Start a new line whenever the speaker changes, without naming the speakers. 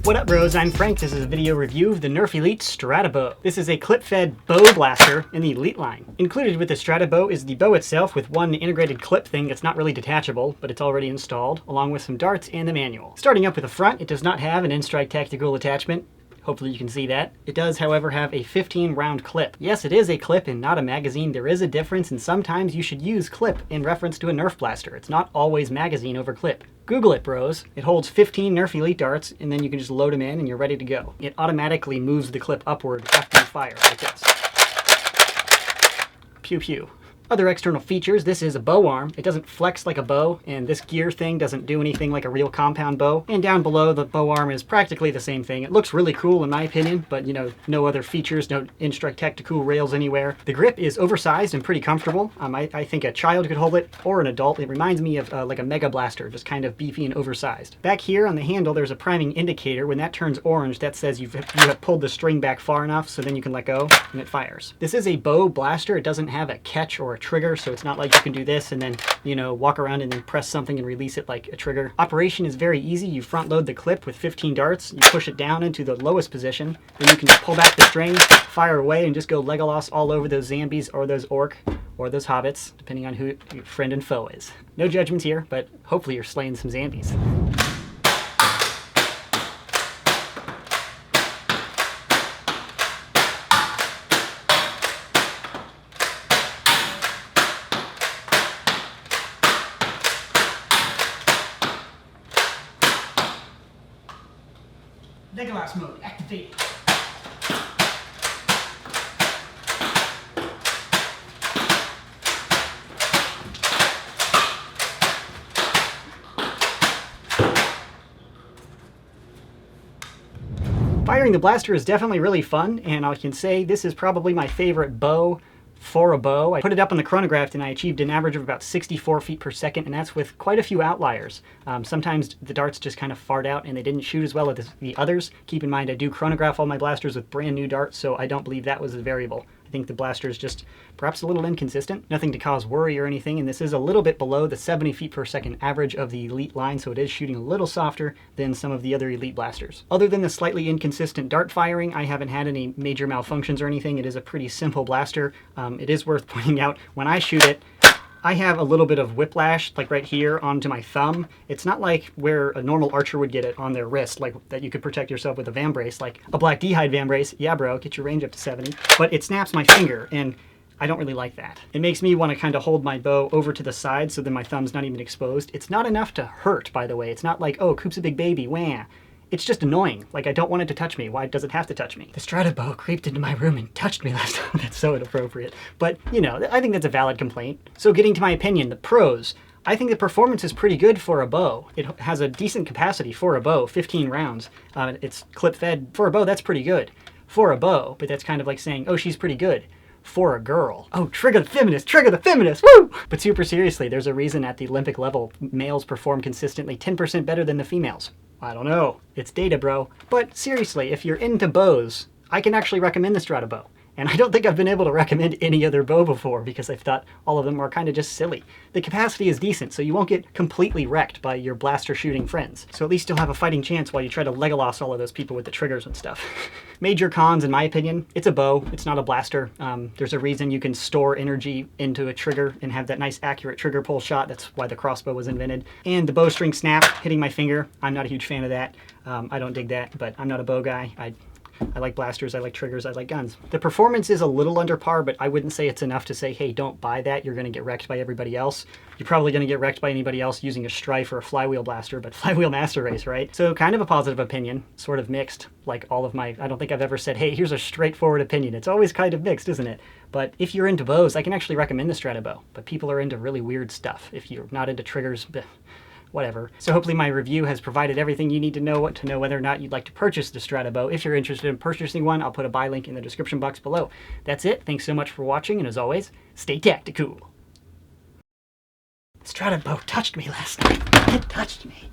What up, bros? I'm Frank. This is a video review of the Nerf Elite Stratobow. This is a clip-fed bow blaster in the Elite line. Included with the Stratobow is the bow itself with one integrated clip thing that's not really detachable, but it's already installed, along with some darts and the manual. Starting up with the front, it does not have an N-Strike tactical attachment. Hopefully you can see that. It does, however, have a 15-round clip. Yes, it is a clip and not a magazine. There is a difference, and sometimes you should use clip in reference to a Nerf blaster. It's not always magazine over clip. Google it, bros. It holds 15 Nerf Elite darts, and then you can just load them in and you're ready to go. It automatically moves the clip upward after you fire, like this. Pew pew. Other external features, this is a bow arm. It doesn't flex like a bow, and this gear thing doesn't do anything like a real compound bow. And down below, the bow arm is practically the same thing. It looks really cool in my opinion, but you know, no other features, no N-Strike tactical rails anywhere. The grip is oversized and pretty comfortable. I think a child could hold it, or an adult. It reminds me of like a Mega Blaster, just kind of beefy and oversized. Back here on the handle, there's a priming indicator. When that turns orange, that says you have pulled the string back far enough, so then you can let go, and it fires. This is a bow blaster. It doesn't have a catch or a trigger, so it's not like you can do this and then, you know, walk around and then press something and release it like a trigger. Operation is very easy. You front load the clip with 15 darts, you push it down into the lowest position, then you can just pull back the string, fire away, and just go Legolas all over those zombies or those orc or those hobbits, depending on who your friend and foe is. No judgments here, but hopefully you're slaying some zombies. Legolas mode activated. Firing the blaster is definitely really fun, and I can say this is probably my favorite bow for a bow. I put it up on the chronograph and I achieved an average of about 64 feet per second, and that's with quite a few outliers. Sometimes the darts just kind of fart out and they didn't shoot as well as the others. Keep in mind I do chronograph all my blasters with brand new darts, so I don't believe that was a variable. I think the blaster is just perhaps a little inconsistent. Nothing to cause worry or anything, and this is a little bit below the 70 feet per second average of the Elite line, so it is shooting a little softer than some of the other Elite blasters. Other than the slightly inconsistent dart firing, I haven't had any major malfunctions or anything. It is a pretty simple blaster. It is worth pointing out, when I shoot it, I have a little bit of whiplash, like right here onto my thumb. It's not like where a normal archer would get it on their wrist, like that you could protect yourself with a van brace, like a black D-hide van brace. Yeah, bro, get your range up to 70. But it snaps my finger, and I don't really like that. It makes me want to kind of hold my bow over to the side so then my thumb's not even exposed. It's not enough to hurt, by the way. It's not like, oh, Coop's a big baby, wah. It's just annoying. Like, I don't want it to touch me. Why does it have to touch me? The Stratobow creeped into my room and touched me last time. That's so inappropriate. But, you know, I think that's a valid complaint. So getting to my opinion, the pros. I think the performance is pretty good for a bow. It has a decent capacity for a bow, 15 rounds. It's clip-fed. For a bow, that's pretty good. For a bow, but that's kind of like saying, oh, she's pretty good. For a girl. Oh, trigger the feminist, trigger the feminist, woo! But super seriously, there's a reason at the Olympic level, males perform consistently 10% better than the females. I don't know. It's data, bro. But seriously, if you're into bows, I can actually recommend the Stratobow. And I don't think I've been able to recommend any other bow before because I've thought all of them are kind of just silly. The capacity is decent, so you won't get completely wrecked by your blaster shooting friends. So at least you'll have a fighting chance while you try to Legolas all of those people with the triggers and stuff. Major cons, in my opinion, it's a bow, it's not a blaster. There's a reason you can store energy into a trigger and have that nice accurate trigger pull shot. That's why the crossbow was invented. And the bowstring snap, hitting my finger, I'm not a huge fan of that. I don't dig that, but I'm not a bow guy. I like blasters, I like triggers, I like guns. The performance is a little under par, but I wouldn't say it's enough to say, hey, don't buy that, you're gonna get wrecked by everybody else. You're probably gonna get wrecked by anybody else using a Strife or a flywheel blaster, but flywheel master race, right? So kind of a positive opinion, sort of mixed, like all of my, I don't think I've ever said, hey, here's a straightforward opinion. It's always kind of mixed, isn't it? But if you're into bows, I can actually recommend the Stratobow, but people are into really weird stuff. If you're not into triggers, whatever. So hopefully my review has provided everything you need to know whether or not you'd like to purchase the Stratobow. If you're interested in purchasing one, I'll put a buy link in the description box below. That's it. Thanks so much for watching, and as always, stay tactical. Stratobow touched me last night. It touched me.